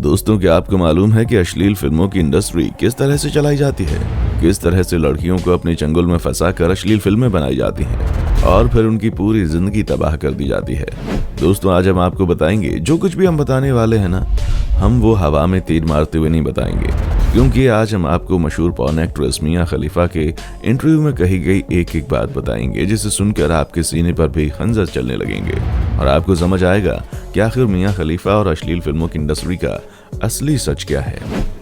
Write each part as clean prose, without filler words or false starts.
दोस्तों, क्या आपको मालूम है कि अश्लील फिल्मों की इंडस्ट्री किस तरह से चलाई जाती है? किस तरह से लड़कियों को अपने चंगुल में फंसाकर अश्लील फिल्में बनाई जाती हैं और फिर उनकी पूरी जिंदगी तबाह कर दी जाती है। दोस्तों, आज हम आपको बताएंगे, जो कुछ भी हम बताने वाले हैं ना, हम वो हवा में तीर मारते हुए नहीं बताएंगे, क्योंकि आज हम आपको मशहूर पॉर्न एक्ट्रेस मियां खलीफा के इंटरव्यू में कही गई एक एक बात बताएंगे, जिसे सुनकर आपके सीने पर भी खंजर चलने लगेंगे और आपको समझ आएगा कि आखिर मियां खलीफा और अश्लील फिल्मों की इंडस्ट्री का असली सच क्या है।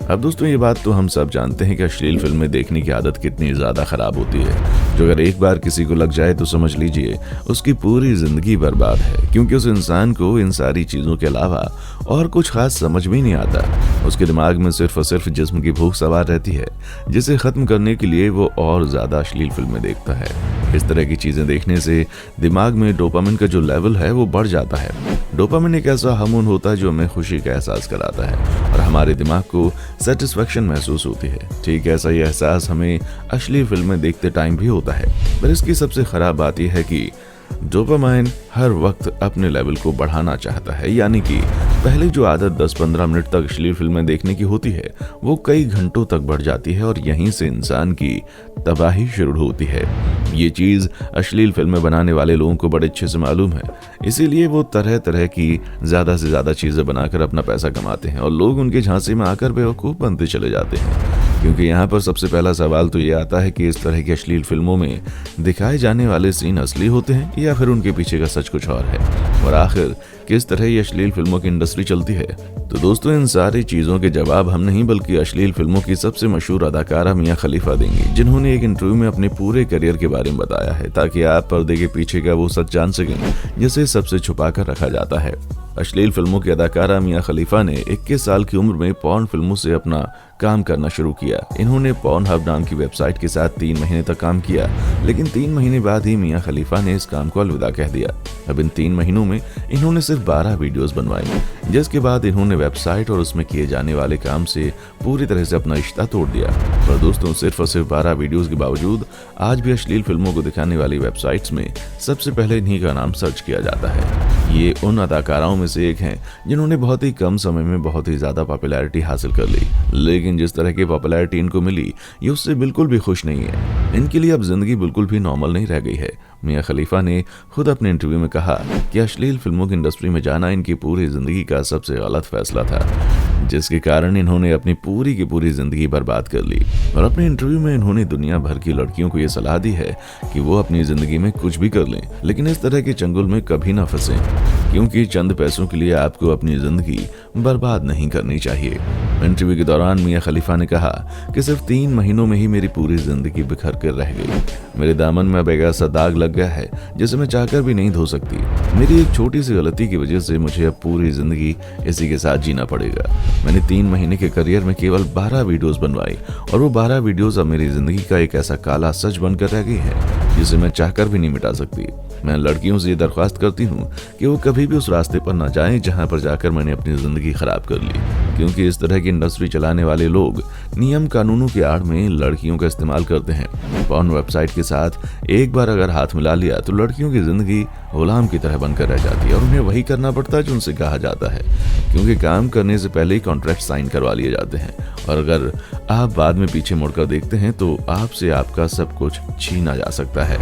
अब दोस्तों, ये बात तो हम सब जानते हैं कि अश्लील फिल्में देखने की आदत कितनी ज्यादा खराब होती है। जो अगर एक बार किसी को लग जाए तो समझ लीजिए उसकी पूरी जिंदगी बर्बाद है, क्योंकि उस इंसान को इन सारी चीजों के अलावा और कुछ खास समझ में नहीं आता। उसके दिमाग में सिर्फ और सिर्फ जिस्म की भूख सवार रहती है, जिसे खत्म करने के लिए वो और ज्यादा अश्लील फिल्में देखता है। इस तरह की चीजें देखने से दिमाग में डोपामिन का जो लेवल है वो बढ़ जाता है। डोपामिन एक ऐसा हार्मोन होता है जो हमें खुशी का एहसास कराता है और हमारे दिमाग को सेटिस्फेक्शन महसूस होती है। ठीक ऐसा ही एहसास हमें अश्लील फिल्में देखते टाइम भी होता है। पर इसकी सबसे खराब बात यह है कि डोपामाइन हर वक्त अपने लेवल को बढ़ाना चाहता है, यानी कि पहले जो आदत 10-15 मिनट तक अश्लील फिल्में देखने की होती है वो कई घंटों तक बढ़ जाती है और यहीं से इंसान की तबाही शुरू होती है। ये चीज अश्लील फिल्में बनाने वाले लोगों को बड़े अच्छे से मालूम है, इसीलिए वो तरह तरह की ज्यादा से ज्यादा चीजें बनाकर अपना पैसा कमाते हैं और लोग उनके झांसे में आकर बेवकूफ बनते चले जाते हैं। क्योंकि यहाँ पर सबसे पहला सवाल तो ये आता है कि इस तरह की अश्लील फिल्मों में दिखाए जाने वाले सीन असली होते हैं या फिर उनके पीछे का सच कुछ और है, और आखिर किस तरह ये अश्लील फिल्मों की इंडस्ट्री चलती है। तो दोस्तों, इन सारी चीजों के जवाब हम नहीं बल्कि अश्लील फिल्मों की सबसे मशहूर अदाकारा मियां खलीफा देंगी, जिन्होंने एक इंटरव्यू में अपने पूरे करियर के बारे में बताया है, ताकि आप पर्दे के पीछे का वो सच जान सकें जिसे सबसे छुपा कर रखा जाता है। अश्लील फिल्मों की अदाकारा मियां खलीफा ने 21 साल की उम्र में पॉर्न फिल्मों से अपना काम करना शुरू किया। इन्होंने पॉर्न हब नाम की वेबसाइट के साथ 3 महीने तक काम किया, लेकिन 3 महीने बाद ही मियां खलीफा ने इस काम को अलविदा कह दिया। अब इन 3 महीनों में इन्होंने सिर्फ 12 वीडियोस बनवाई, जिसके बाद इन्होंने वेबसाइट और उसमें किए जाने वाले काम से पूरी तरह से अपना रिश्ता तोड़ दिया। पर दोस्तों, सिर्फ और सिर्फ 12 वीडियोस के बावजूद आज भी अश्लील फिल्मों को दिखाने वाली वेबसाइट्स में सबसे पहले इन्हीं का नाम सर्च किया जाता है। ये उन अदाकाराओं में से एक हैं जिन्होंने बहुत ही कम समय में बहुत ही ज्यादा पॉपुलैरिटी हासिल कर ली, लेकिन जिस तरह की पॉपुलैरिटी इनको मिली ये उससे बिल्कुल भी खुश नहीं है। इनके लिए अब जिंदगी बिल्कुल भी नॉर्मल नहीं रह गई है। मियां खलीफा ने खुद अपने इंटरव्यू में कहा कि अश्लील फिल्मों की इंडस्ट्री में जाना इनकी पूरी जिंदगी का सबसे गलत फैसला था, जिसके कारण इन्होंने अपनी पूरी की पूरी जिंदगी बर्बाद कर ली। और अपने इंटरव्यू में इन्होंने दुनिया भर की लड़कियों को ये सलाह दी है कि वो अपनी जिंदगी में कुछ भी कर लें, लेकिन इस तरह के चंगुल में कभी ना फंसें, क्योंकि चंद पैसों के लिए आपको अपनी जिंदगी बर्बाद नहीं करनी चाहिए। इंटरव्यू के दौरान मियां खलीफा ने कहा कि सिर्फ 3 महीनों में ही मेरी पूरी जिंदगी बिखर कर रह गई। मेरे दामन में अब एक ऐसा दाग लग गया है जिसे मैं चाहकर भी नहीं धो सकती। मेरी एक छोटी सी गलती की वजह से मुझे अब पूरी जिंदगी इसी के साथ जीना पड़ेगा। मैंने 3 महीने के करियर में केवल 12 वीडियोस बनवाई और वो 12 वीडियोस अब मेरी जिंदगी का एक ऐसा काला सच बनकर रह गई है जिसे मैं चाहकर भी नहीं मिटा सकती। मैं लड़कियों से ये दरख्वास्त करती हूँ कि वो कभी भी उस रास्ते पर न जाएं जहां पर जाकर मैंने अपनी जिंदगी खराब कर ली, क्योंकि इस तरह की इंडस्ट्री चलाने वाले लोग नियम कानूनों की आड़ में लड़कियों का इस्तेमाल करते हैं। पॉर्न वेबसाइट के साथ एक बार अगर हाथ मिला लिया तो लड़कियों की जिंदगी गुलाम की तरह बनकर रह जाती है और उन्हें वही करना पड़ता है जो उनसे कहा जाता है, क्योंकि काम करने से पहले ही कॉन्ट्रैक्ट साइन करवा लिए जाते हैं और अगर आप बाद में पीछे मुड़कर देखते हैं तो आपसे आपका सब कुछ छीना जा सकता है।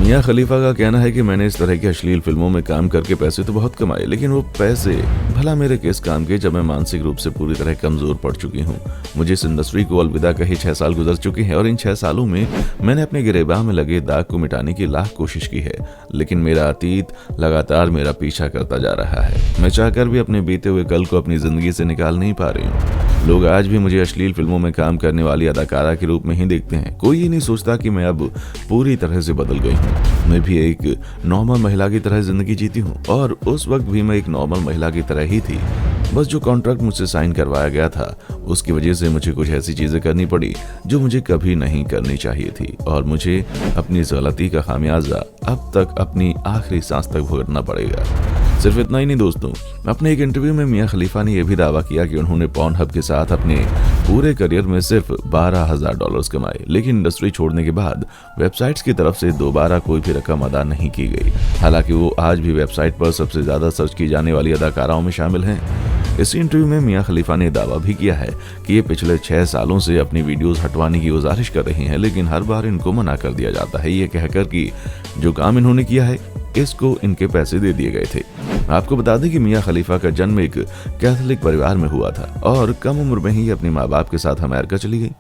मियां खलीफा का कहना है कि मैंने इस तरह की अश्लील फिल्मों में काम करके पैसे तो बहुत कमाए, लेकिन वो पैसे भला मेरे किस काम के जब मैं मानसिक रूप से पूरी तरह कमजोर पड़ चुकी हूँ। मुझे इस इंडस्ट्री को अलविदा कहे 6 साल गुजर चुके हैं और इन 6 सालों में मैंने अपने गिरेबान में लगे दाग को मिटाने की लाख कोशिश की है, लेकिन मेरा अतीत लगातार मेरा पीछा करता जा रहा है। मैं चाहकर भी अपने बीते हुए कल को अपनी जिंदगी से निकाल नहीं पा रही हूँ। लोग आज भी मुझे अश्लील फिल्मों में काम करने वाली अदाकारा के रूप में ही देखते हैं। कोई ये नहीं सोचता कि मैं अब पूरी तरह से बदल गई हूँ। मैं भी एक नॉर्मल महिला की तरह जिंदगी जीती हूँ और उस वक्त भी मैं एक नॉर्मल महिला की तरह ही थी। बस जो कॉन्ट्रैक्ट मुझसे साइन करवाया गया था उसकी वजह से मुझे कुछ ऐसी चीजें करनी पड़ी जो मुझे कभी नहीं करनी चाहिए थी और मुझे अपनी इस गलती का खामियाजा अब तक अपनी आखिरी सांस तक भुगतना पड़ेगा। सिर्फ इतना ही नहीं दोस्तों, अपने एक इंटरव्यू में मियां खलीफा ने यह भी दावा किया कि उन्होंने पॉर्न हब के साथ अपने पूरे करियर में सिर्फ $12,000 कमाए, लेकिन इंडस्ट्री छोड़ने के बाद वेबसाइट्स की तरफ से दोबारा कोई भी रकम अदा नहीं की गई। हालांकि वो आज भी वेबसाइट पर सबसे ज्यादा सर्च की जाने वाली अदाकाराओं में शामिल हैं। इस इंटरव्यू में मियां खलीफा ने दावा भी किया है कि ये पिछले 6 सालों से अपनी वीडियोस हटवाने की गुजारिश कर रही हैं, लेकिन हर बार इनको मना कर दिया जाता है, ये कहकर कि जो काम इन्होंने किया है इसको इनके पैसे दे दिए गए थे। आपको बता दें कि मियां खलीफा का जन्म एक कैथोलिक परिवार में हुआ था और कम उम्र में ही अपने माँ बाप के साथ अमेरिका चली गई।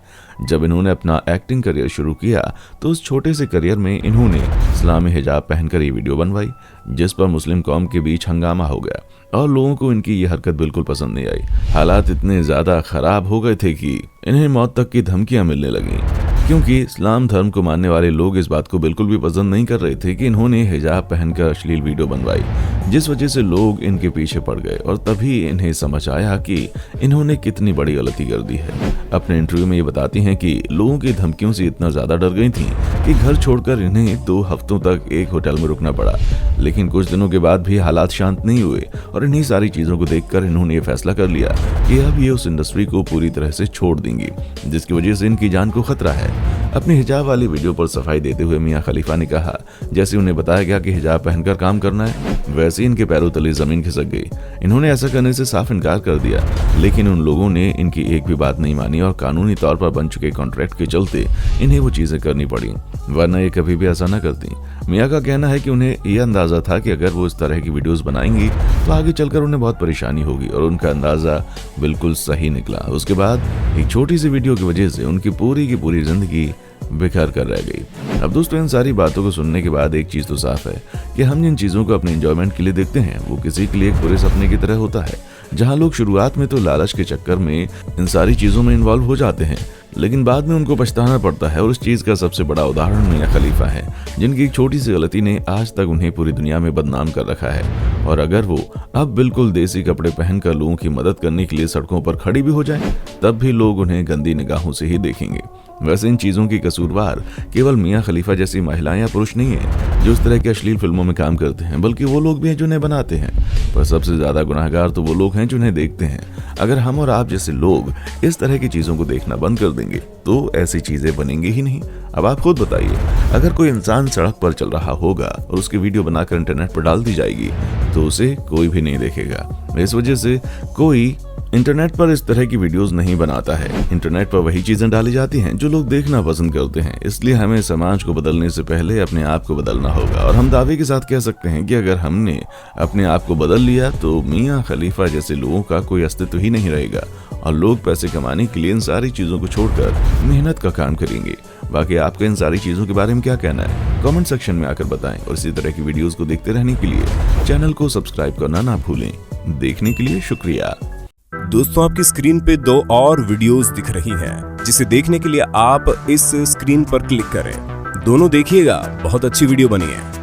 जब इन्होंने अपना एक्टिंग करियर शुरू किया तो उस छोटे से करियर में इन्होंने इस्लामी हिजाब पहनकर ये वीडियो बनवाई, जिस पर मुस्लिम कौम के बीच हंगामा हो गया और लोगों को इनकी ये हरकत बिल्कुल पसंद नहीं आई। हालात इतने ज्यादा खराब हो गए थे कि इन्हें मौत तक की धमकियां मिलने लगीं, क्योंकि इस्लाम धर्म को मानने वाले लोग इस बात को बिल्कुल भी पसंद नहीं कर रहे थे कि इन्होंने हिजाब पहनकर अश्लील वीडियो बनवाई, जिस वजह से लोग इनके पीछे पड़ गए और तभी इन्हें समझ आया कि इन्होंने कितनी बड़ी गलती कर दी है। अपने इंटरव्यू में ये बताती हैं कि लोगों की धमकियों से इतना ज्यादा डर गई थी कि घर छोड़कर इन्हें 2 हफ्तों तक एक होटल में रुकना पड़ा, लेकिन कुछ दिनों के बाद भी हालात शांत नहीं हुए और इन्हीं सारी चीजों को देखकर इन्होंने ये फैसला कर लिया कि अब ये उस इंडस्ट्री को पूरी तरह से छोड़ देंगी, जिसकी वजह से इनकी जान को खतरा है। अपनी हिजाब वाली वीडियो पर सफाई देते हुए मियां खलीफा ने कहा, जैसे उन्हें बताया गया कि हिजाब पहनकर काम करना है, वैसे इनके पैरों तले जमीन खिसक गई। इन्होंने ऐसा करने से साफ इनकार कर दिया, लेकिन उन लोगों ने इनकी एक भी बात नहीं मानी और कानूनी तौर पर बन चुके कॉन्ट्रैक्ट के चलते इन्हें वो चीजें करनी पड़ी, वरना ये कभी भी ऐसा न करती। मियां का कहना है कि उन्हें यह अंदाजा था कि अगर वो इस तरह की वीडियोस बनाएंगी तो आगे चलकर उन्हें बहुत परेशानी होगी और उनका अंदाजा बिल्कुल सही निकला। उसके बाद एक छोटी सी वीडियो की वजह से उनकी पूरी की पूरी जिंदगी बिखर कर रह गई। अब दोस्तों, इन सारी बातों को सुनने के बाद एक चीज तो साफ है कि हम जिन चीजों को अपने एंजॉयमेंट के लिए देखते हैं वो किसी के लिए एक बुरे सपने की तरह होता है, जहां लोग शुरुआत में तो लालच के चक्कर में इन सारी चीजों में इन्वॉल्व हो जाते हैं, लेकिन बाद में उनको पछताना पड़ता है। और उस चीज का सबसे बड़ा उदाहरण मियां खलीफा है, जिनकी एक छोटी सी गलती ने आज तक उन्हें पूरी दुनिया में बदनाम कर रखा है। और अगर वो अब बिल्कुल देसी कपड़े पहनकर लोगों की मदद करने के लिए सड़कों पर खड़ी भी हो जाएं, तब भी लोग उन्हें गंदी निगाहों से ही देखेंगे। वैसे इन चीजों की कसूरवार केवल मियां खलीफा जैसी महिलाएं या पुरुष नहीं है जो इस तरह की अश्लील फिल्मों में काम करते हैं, बल्कि वो लोग भी हैं जिन्हें बनाते हैं। पर सबसे ज्यादा गुनाहगार तो वो लोग हैं जिन्हें देखते हैं। अगर हम और आप जैसे लोग इस तरह की चीजों को देखना बंद कर देंगे तो ऐसी चीजें बनेंगी ही नहीं। अब आप खुद बताइए, अगर कोई इंसान सड़क पर चल रहा होगा और उसकी वीडियो बनाकर इंटरनेट पर डाल दी जाएगी तो उसे कोई भी नहीं देखेगा। इस वजह से कोई इंटरनेट पर इस तरह की वीडियोस नहीं बनाता है। इंटरनेट पर वही चीजें डाली जाती हैं जो लोग देखना पसंद करते हैं। इसलिए हमें समाज को बदलने से पहले अपने आप को बदलना होगा। और हम दावे के साथ कह सकते हैं कि अगर हमने अपने आप को बदल लिया तो मियां खलीफा जैसे लोगों का कोई अस्तित्व ही नहीं रहेगा और लोग पैसे कमाने के लिए इन सारी चीजों को छोड़कर मेहनत का काम करेंगे। बाकी आपका इन सारी चीजों के बारे में क्या कहना है, कमेंट सेक्शन में आकर बताएं। और इसी तरह की वीडियोस को देखते रहने के लिए चैनल को सब्सक्राइब करना ना भूलें। देखने के लिए शुक्रिया। दोस्तों, आपकी स्क्रीन पे 2 और वीडियोस दिख रही हैं, जिसे देखने के लिए आप इस स्क्रीन पर क्लिक करें। दोनों देखिएगा, बहुत अच्छी वीडियो बनी है।